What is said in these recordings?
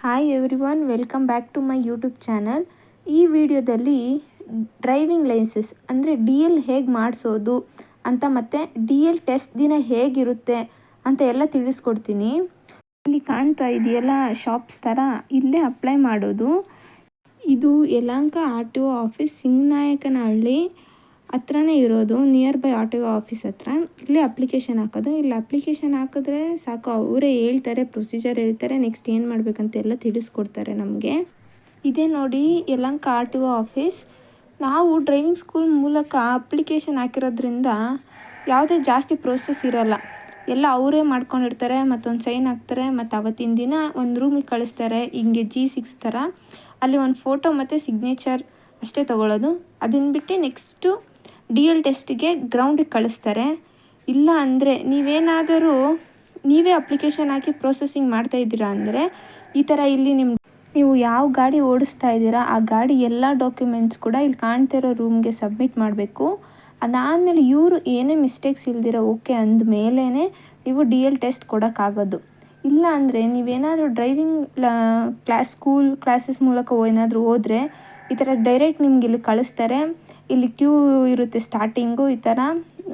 Hi everyone, welcome back to my YouTube channel. ಈ ವಿಡಿಯೋದಲ್ಲಿ driving licence ಅಂದರೆ DL ಹೇಗೆ ಮಾಡಿಸೋದು ಅಂತ ಮತ್ತು DL ಟೆಸ್ಟ್ ದಿನ ಹೇಗಿರುತ್ತೆ ಅಂತ ಎಲ್ಲ ತಿಳಿಸ್ಕೊಡ್ತೀನಿ. ಇಲ್ಲಿ ಕಾಣ್ತಾ ಇದೆಯಲ್ಲ ಶಾಪ್ಸ್ ಥರ, ಇಲ್ಲೇ ಅಪ್ಲೈ ಮಾಡೋದು. ಇದು ಯಲಹಂಕ RTO ಆಫೀಸ್, ಸಿಂಗನಾಯಕನಹಳ್ಳಿ ಹತ್ರನೇ ಇರೋದು, ನಿಯರ್ ಬೈ RTO ಆಫೀಸ್ ಹತ್ರ. ಇಲ್ಲೇ ಅಪ್ಲಿಕೇಶನ್ ಹಾಕೋದು. ಇಲ್ಲಿ ಅಪ್ಲಿಕೇಶನ್ ಹಾಕಿದ್ರೆ ಸಾಕು, ಅವರೇ ಹೇಳ್ತಾರೆ, ಪ್ರೊಸೀಜರ್ ಹೇಳ್ತಾರೆ, ನೆಕ್ಸ್ಟ್ ಏನು ಮಾಡಬೇಕಂತ ಎಲ್ಲ ತಿಳಿಸ್ಕೊಡ್ತಾರೆ ನಮಗೆ. ಇದೇ ನೋಡಿ ಯಲಹಂಕ RTO ಆಫೀಸ್. ನಾವು ಡ್ರೈವಿಂಗ್ ಸ್ಕೂಲ್ ಮೂಲಕ ಅಪ್ಲಿಕೇಶನ್ ಹಾಕಿರೋದ್ರಿಂದ ಯಾವುದೇ ಜಾಸ್ತಿ ಪ್ರೋಸೆಸ್ ಇರೋಲ್ಲ. ಎಲ್ಲ ಅವರೇ ಮಾಡ್ಕೊಂಡಿರ್ತಾರೆ, ಮತ್ತೊಂದು ಸೈನ್ ಹಾಕ್ತಾರೆ, ಮತ್ತು ಅವತ್ತಿನ ದಿನ ಒಂದು ರೂಮಿಗೆ ಕಳಿಸ್ತಾರೆ. ಹಿಂಗೆ G6 ಥರ, ಅಲ್ಲಿ ಒಂದು ಫೋಟೋ ಮತ್ತು ಸಿಗ್ನೇಚರ್ ಅಷ್ಟೇ ತೊಗೊಳ್ಳೋದು. ಅದನ್ನು ಬಿಟ್ಟು ನೆಕ್ಸ್ಟು DL ಟೆಸ್ಟಿಗೆ ಗ್ರೌಂಡಿಗೆ ಕಳಿಸ್ತಾರೆ. ಇಲ್ಲ ಅಂದರೆ ನೀವೇನಾದರೂ ನೀವೇ ಅಪ್ಲಿಕೇಶನ್ ಹಾಕಿ ಪ್ರೊಸೆಸಿಂಗ್ ಮಾಡ್ತಾಯಿದ್ದೀರಾ ಅಂದರೆ, ಈ ಥರ ಇಲ್ಲಿ ನೀವು ಯಾವ ಗಾಡಿ ಓಡಿಸ್ತಾ ಇದ್ದೀರಾ ಆ ಗಾಡಿ ಎಲ್ಲ ಡಾಕ್ಯುಮೆಂಟ್ಸ್ ಕೂಡ ಇಲ್ಲಿ ಕಾಣ್ತಿರೋ ರೂಮ್ಗೆ ಸಬ್ಮಿಟ್ ಮಾಡಬೇಕು. ಅದಾದಮೇಲೆ ಇವರು ಏನೇ ಮಿಸ್ಟೇಕ್ಸ್ ಇಲ್ದಿರ ಓಕೆ ಅಂದಮೇಲೇ ನೀವು DL ಟೆಸ್ಟ್ ಕೊಡೋಕ್ಕಾಗೋದು. ಇಲ್ಲ ಅಂದರೆ ನೀವೇನಾದರೂ ಡ್ರೈವಿಂಗ್ ಸ್ಕೂಲ್ ಕ್ಲಾಸಸ್ ಮೂಲಕ ಏನಾದರೂ ಹೋದರೆ ಈ ಥರ ಡೈರೆಕ್ಟ್ ನಿಮ್ಗೆ ಇಲ್ಲಿ ಕಳಿಸ್ತಾರೆ. ಇಲ್ಲಿ ಕ್ಯೂ ಇರುತ್ತೆ ಸ್ಟಾರ್ಟಿಂಗು. ಈ ಥರ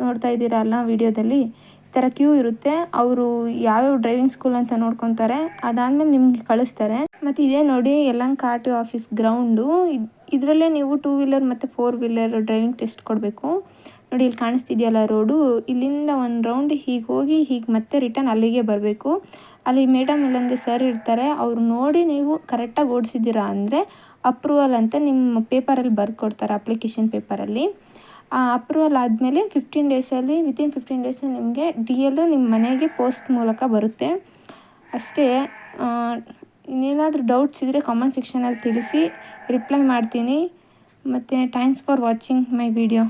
ನೋಡ್ತಾ ಇದ್ದೀರಲ್ಲ ವಿಡಿಯೋದಲ್ಲಿ, ಈ ಥರ ಕ್ಯೂ ಇರುತ್ತೆ. ಅವರು ಯಾವ್ಯಾವ ಡ್ರೈವಿಂಗ್ ಸ್ಕೂಲ್ ಅಂತ ನೋಡ್ಕೊತಾರೆ. ಅದಾದಮೇಲೆ ನಿಮ್ಗೆ ಕಳಿಸ್ತಾರೆ. ಮತ್ತು ಇದೇ ನೋಡಿ ಯಲಹಂಕ RTO ಆಫೀಸ್ ಗ್ರೌಂಡು. ಇದರಲ್ಲೇ ನೀವು 2 ವೀಲರ್ ಮತ್ತು 4 ವೀಲರ್ ಡ್ರೈವಿಂಗ್ ಟೆಸ್ಟ್ ಕೊಡಬೇಕು. ನೋಡಿ ಇಲ್ಲಿ ಕಾಣಿಸ್ತಿದೆಯಲ್ಲ ರೋಡು, ಇಲ್ಲಿಂದ ಒಂದು ರೌಂಡ್ ಹೀಗೆ ಹೋಗಿ ಹೀಗೆ ಮತ್ತೆ ರಿಟರ್ನ್ ಅಲ್ಲಿಗೆ ಬರಬೇಕು. ಅಲ್ಲಿ ಮೇಡಮ್ ಇಲ್ಲಂದರೆ ಸರ್ ಇರ್ತಾರೆ. ಅವ್ರು ನೋಡಿ ನೀವು ಕರೆಕ್ಟಾಗಿ ಓಡಿಸಿದ್ದೀರಾ ಅಂದರೆ ಅಪ್ರೂವಲ್ ಅಂತ ನಿಮ್ಮ ಪೇಪರಲ್ಲಿ ಬರ್ಕೊಡ್ತಾರೆ, ಅಪ್ಲಿಕೇಶನ್ ಪೇಪರಲ್ಲಿ. ಆ ಅಪ್ರೂವಲ್ ಆದಮೇಲೆ 15 ಡೇಸಲ್ಲಿ, ವಿತಿನ್ 15 ಡೇಸಲ್ಲಿ ನಿಮಗೆ DL ನಿಮ್ಮ ಮನೆಗೆ ಪೋಸ್ಟ್ ಮೂಲಕ ಬರುತ್ತೆ ಅಷ್ಟೇ. ಇನ್ನೇನಾದರೂ ಡೌಟ್ಸ್ ಇದ್ದರೆ ಕಾಮೆಂಟ್ ಸೆಕ್ಷನಲ್ಲಿ ತಿಳಿಸಿ, ರಿಪ್ಲೈ ಮಾಡ್ತೀನಿ. ಮತ್ತು thanks for watching my video.